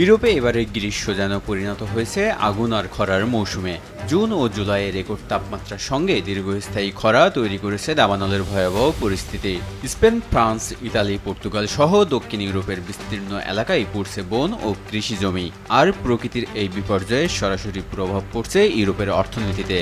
ইউরোপে এবারে গ্রীষ্ম যেন পরিণত হয়েছে আগুন আর খরার মৌসুমে। জুন ও জুলাইয়ে রেকর্ড তাপমাত্রার সঙ্গে দীর্ঘস্থায়ী খরা তৈরি করেছে দাবানলের ভয়াবহ পরিস্থিতি। স্পেন, ফ্রান্স, ইতালি, পর্তুগাল সহ দক্ষিণ ইউরোপের বিস্তীর্ণ এলাকায় পড়ছে বন ও কৃষি জমি। আর প্রকৃতির এই বিপর্যয়ের সরাসরি প্রভাব পড়ছে ইউরোপের অর্থনীতিতে।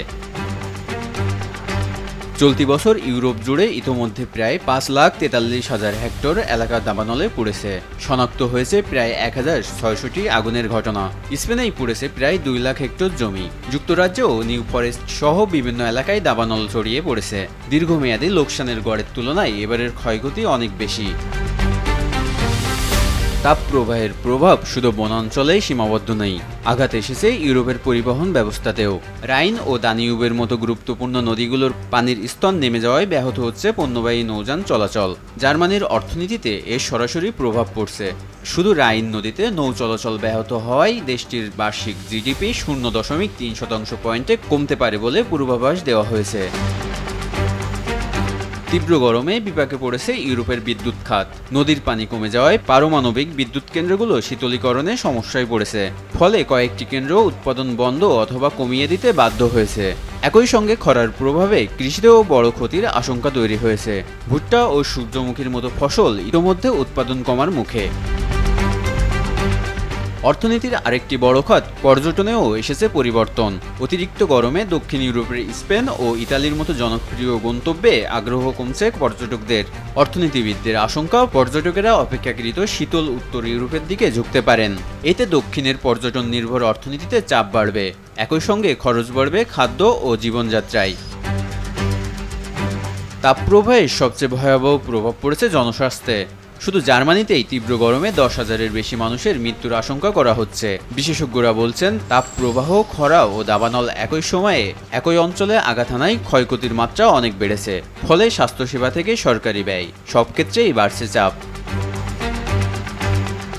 চলতি বছর ইউরোপ জুড়ে ইতোমধ্যে প্রায় 5,43,000 হেক্টর এলাকা দাবানলে পুড়েছে। শনাক্ত হয়েছে প্রায় 1,600টি আগুনের ঘটনা। স্পেনেই পুড়েছে প্রায় 2 লাখ হেক্টর জমি। যুক্তরাজ্যেও নিউ ফরেস্ট সহ বিভিন্ন এলাকায় দাবানল ছড়িয়ে পড়েছে। দীর্ঘমেয়াদী লোকসানের গড়ের তুলনায় এবারের ক্ষয়ক্ষতি অনেক বেশি। তাপপ্রবাহের প্রভাব শুধু বনাঞ্চলেই সীমাবদ্ধ নেই, আঘাত এসেছে ইউরোপের পরিবহন ব্যবস্থাতেও। রাইন ও দানিউবের মতো গুরুত্বপূর্ণ নদীগুলোর পানির স্তর নেমে যাওয়ায় ব্যাহত হচ্ছে পণ্যবাহী নৌযান চলাচল। জার্মানির অর্থনীতিতে এর সরাসরি প্রভাব পড়ছে। শুধু রাইন নদীতে নৌ চলাচল ব্যাহত হওয়ায় দেশটির বার্ষিক জিডিপি 0.3 পয়েন্টে কমতে পারে বলে পূর্বাভাস দেওয়া হয়েছে। তীব্র গরমে বিপাকে পড়েছে ইউরোপের বিদ্যুৎ খাত। নদীর পানি কমে যাওয়ায় পারমাণবিক বিদ্যুৎ কেন্দ্রগুলো শীতলীকরণে সমস্যায় পড়েছে। ফলে কয়েকটি কেন্দ্র উৎপাদন বন্ধ অথবা কমিয়ে দিতে বাধ্য হয়েছে। একই সঙ্গে খরার প্রভাবে কৃষিতেও বড় ক্ষতির আশঙ্কা তৈরি হয়েছে। ভুট্টা ও সূর্যমুখীর মতো ফসল ইতোমধ্যে উৎপাদন কমার মুখে। অর্থনীতির আরেকটি বড় খাত পর্যটনেও এসেছে পরিবর্তন। অতিরিক্ত গরমে দক্ষিণ ইউরোপের স্পেন ও ইতালির মতো জনপ্রিয় গন্তব্যে আগ্রহ কমছে পর্যটকদের। অর্থনীতিবিদদের আশঙ্কা, পর্যটকেরা অপেক্ষাকৃত শীতল উত্তর ইউরোপের দিকে ঝুঁকতে পারেন। এতে দক্ষিণের পর্যটন নির্ভর অর্থনীতিতে চাপ বাড়বে। একই সঙ্গে খরচ বাড়বে খাদ্য ও জীবনযাত্রায়। তাপপ্রবাহের সবচেয়ে ভয়াবহ প্রভাব পড়েছে জনস্বাস্থ্যে। শুধু জার্মানিতেই তীব্র গরমে 10,000-এর বেশি মানুষের মৃত্যুর আশঙ্কা করা হচ্ছে। বিশেষজ্ঞরা বলছেন, তাপপ্রবাহ, খরা ও দাবানল একই সময়ে একই অঞ্চলে আঘাত হানায় ক্ষয়ক্ষতির মাত্রা অনেক বেড়েছে। ফলে স্বাস্থ্যসেবা থেকে সরকারি ব্যয় সব ক্ষেত্রেই বাড়ছে চাপ।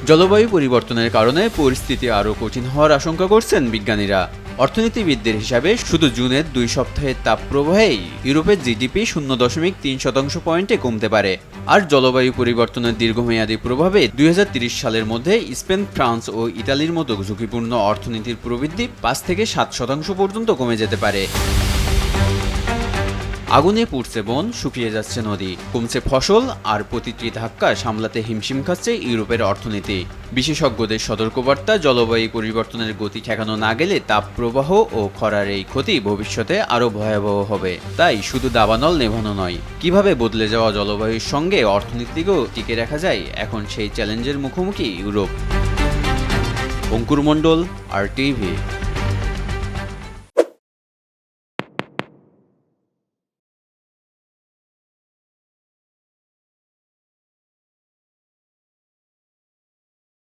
জলবায়ু পরিবর্তনের কারণে পরিস্থিতি আরও কঠিন হওয়ার আশঙ্কা করছেন বিজ্ঞানীরা। অর্থনীতিবিদদের হিসাবে শুধু জুনের 2 সপ্তাহের তাপপ্রবাহেই ইউরোপের জিডিপি 0.3 পয়েন্টে কমতে পারে। আর জলবায়ু পরিবর্তনের দীর্ঘমেয়াদী প্রভাবে 2030 সালের মধ্যে স্পেন, ফ্রান্স ও ইতালির মতো ঝুঁকিপূর্ণ অর্থনীতির প্রবৃদ্ধি 5 থেকে 7% পর্যন্ত কমে যেতে পারে। আগুনে পুড়ছে বন, শুকিয়ে যাচ্ছে নদী, কমছে ফসল, আর প্রতিটি ধাক্কা সামলাতে হিমশিম খাচ্ছে ইউরোপের অর্থনীতি। বিশেষজ্ঞদের সতর্কবার্তা, জলবায়ু পরিবর্তনের গতি ঠেকানো না গেলে তাপপ্রবাহ ও খরার এই ক্ষতি ভবিষ্যতে আরও ভয়াবহ হবে। তাই শুধু দাবানল নেভানো নয়, কিভাবে বদলে যাওয়া জলবায়ুর সঙ্গে অর্থনীতিকেও টিকে রাখা যায়, এখন সেই চ্যালেঞ্জের মুখোমুখি ইউরোপ। অঙ্কুর মণ্ডল, RTV।